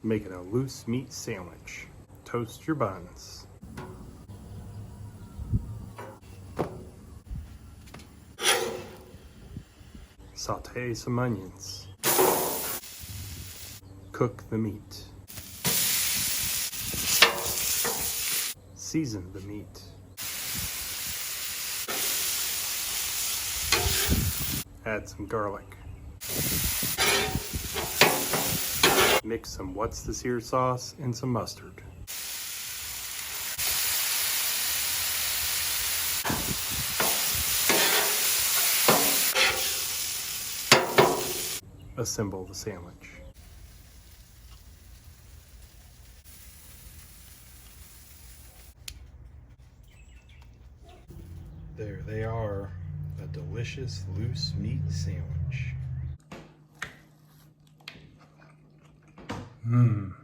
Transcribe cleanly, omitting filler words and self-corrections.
Making a loose meat sandwich. Toast your buns. Saute some onions. Cook the meat. Season the meat. Add some garlic. Mix some What's This Here sauce and some mustard. Assemble the sandwich. There they are, a delicious loose meat sandwich. Mmm.